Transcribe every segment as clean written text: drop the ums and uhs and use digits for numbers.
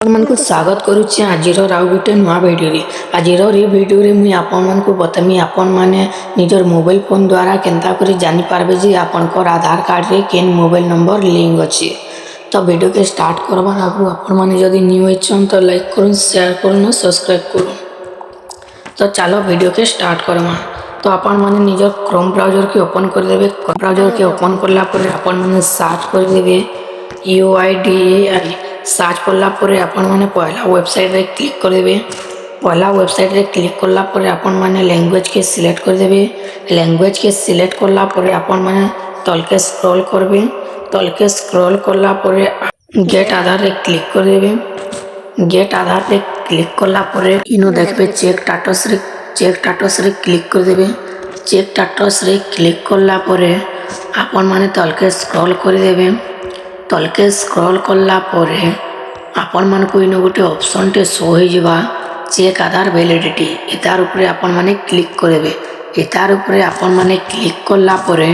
ଆପଣମାନଙ୍କୁ ସ୍ୱାଗତ କରୁଛି ଆଜିର ଆଉ ଗୋଟେ ନୂଆ ଭିଡ଼ିଓରେ। ଆଜିର ଏ ଭିଡ଼ିଓରେ ମୁଇଁ ଆପଣମାନଙ୍କୁ ବତାମି ଆପଣମାନେ ନିଜର ମୋବାଇଲ ଫୋନ୍ ଦ୍ୱାରା କେନ୍ତା କରି ଜାଣିପାରିବେ ଯେ ଆପଣଙ୍କର ଆଧାର କାର୍ଡ଼ରେ କେନ୍ ମୋବାଇଲ ନମ୍ବର ଲିଙ୍କ ଅଛି। ତ ଭିଡ଼ିଓକେ ଷ୍ଟାର୍ଟ କରବାର ଆଗରୁ ଆପଣମାନେ ଯଦି ନ୍ୟୁ ହେଇଛନ୍ ତ ଲାଇକ୍ କରୁନ୍, ସେୟାର କରୁନ୍ ଆଉ ସବସ୍କ୍ରାଇବ୍ କରୁନ୍। ତ ଚାଲ ଭିଡ଼ିଓକେ ଷ୍ଟାର୍ଟ କରମା। ତ ଆପଣମାନେ ନିଜର କ୍ରୋମ୍ ବ୍ରାଉଜରକେ ଓପନ୍ କରିଦେବେ। କ୍ରୋମ୍ ବ୍ରାଉଜରକେ ଓପନ୍ କଲା ପରେ ଆପଣମାନେ ସାର୍ଚ୍ଚ କରିଦେବେ UIDAI। ସାର୍ଚ୍ଚ କଲା ପରେ ଆପଣମାନେ ପହଲା ୱେବସାଇଟ୍ରେ କ୍ଲିକ୍ କରିଦେବେ। ପହଲା ୱେବସାଇଟ୍ରେ କ୍ଲିକ୍ କଲା ପରେ ଆପଣମାନେ ଲାଙ୍ଗୁଏଜକେ ସିଲେକ୍ଟ କରିଦେବେ। ଲାଙ୍ଗୁଏଜକେ ସିଲେକ୍ଟ କଲା ପରେ ଆପଣମାନେ ତଲକେ ସ୍କ୍ରୋଲ୍ କରିବେ। ତଲକେ ସ୍କ୍ରୋଲ୍ କଲା ପରେ ଗେଟ୍ ଆଧାରରେ କ୍ଲିକ୍ କରିଦେବେ। ଗେଟ୍ ଆଧାରରେ କ୍ଲିକ୍ କଲା ପରେ ଇନୁ ଦେଖିବେ ଚେକ୍ ଷ୍ଟାଟସ୍ରେ କ୍ଲିକ୍ କରିଦେବେ। ଚେକ୍ ଷ୍ଟାଟସ୍ରେ କ୍ଲିକ୍ କଲା ପରେ ଆପଣମାନେ ତଲକେ ସ୍କ୍ରୋଲ୍ କରିଦେବେ। ତଲକେ ସ୍କ୍ରୋଲ୍ କଲା ପରେ ଆପଣମାନଙ୍କୁ ଇନୁ ଗୋଟେ ଅପସନ୍ଟେ ଶୋ ହେଇଯିବା ଚେକ୍ ଆଧାର ଭ୍ୟାଲିଡିଟି। ଏତାର ଉପରେ ଆପଣମାନେ କ୍ଲିକ୍ କରିଦେବେ। ଏତାର ଉପରେ ଆପଣମାନେ କ୍ଲିକ୍ କଲା ପରେ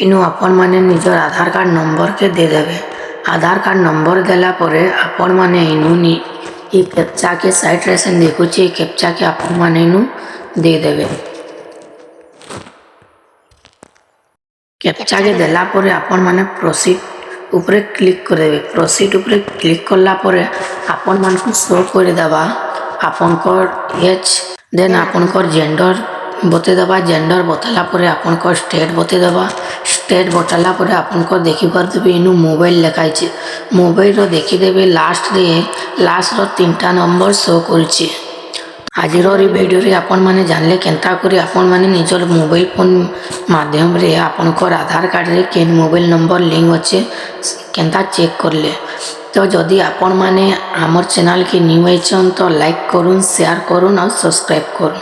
ଇନୁ ଆପଣମାନେ ନିଜର ଆଧାର କାର୍ଡ଼ ନମ୍ବରକେ ଦେଇଦେବେ। ଆଧାର କାର୍ଡ଼ ନମ୍ବର ଦେଲା ପରେ ଆପଣମାନେ ଇନୁ ଏ କ୍ୟାପ୍ଚାକେ ସାଇଟ୍ରେ ସେ ଦେଖୁଛି ଏ କ୍ୟାପ୍ଚାକେ ଆପଣମାନେ ଇନୁ ଦେଇଦେବେ। କ୍ୟାପ୍ଚାକେ ଦେଲା ପରେ ଆପଣମାନେ ପ୍ରୋସିଡ୍ ଉପରେ କ୍ଲିକ୍ କରିଦେବେ। ପ୍ରୋସିଡ୍ ଉପରେ କ୍ଲିକ୍ କଲା ପରେ ଆପଣମାନଙ୍କୁ ଶୋ କରିଦେବା ଆପଣଙ୍କର ଏଜ୍, ଦେନ୍ ଆପଣଙ୍କର ଜେଣ୍ଡର ବତେଇଦେବା। ଜେଣ୍ଡର ବତେଇଲା ପରେ ଆପଣଙ୍କର ଷ୍ଟେଟ୍ ବତେଇଦେବା। ଷ୍ଟେଟ୍ ବତେଇଲା ପରେ ଆପଣଙ୍କର ଦେଖିପାରୁଥିବେ ଇନୁ ମୋବାଇଲ ଲେଖା ହେଇଛି। ମୋବାଇଲର ଦେଖିଦେବେ ଲାଷ୍ଟର 3ଟା ନମ୍ବର ଶୋ କରୁଛି। ଆଜିର ଏ ଭିଡ଼ିଓରେ ଆପଣମାନେ ଜାଣିଲେ କେନ୍ତା କରି ଆପଣମାନେ ନିଜର ମୋବାଇଲ ଫୋନ୍ ମାଧ୍ୟମରେ ଆପଣଙ୍କର ଆଧାର କାର୍ଡ଼ରେ କେନ୍ ମୋବାଇଲ ନମ୍ବର ଲିଙ୍କ ଅଛେ କେନ୍ତା ଚେକ୍ କରଲେ। ତ ଯଦି ଆପଣମାନେ ଆମର ଚ୍ୟାନେଲକେ ନ୍ୟୁ ହେଇଛନ୍ ତ ଲାଇକ୍ କରୁନ୍, ସେୟାର କରୁନ୍ ଆଉ ସବସ୍କ୍ରାଇବ୍ କରୁନ୍।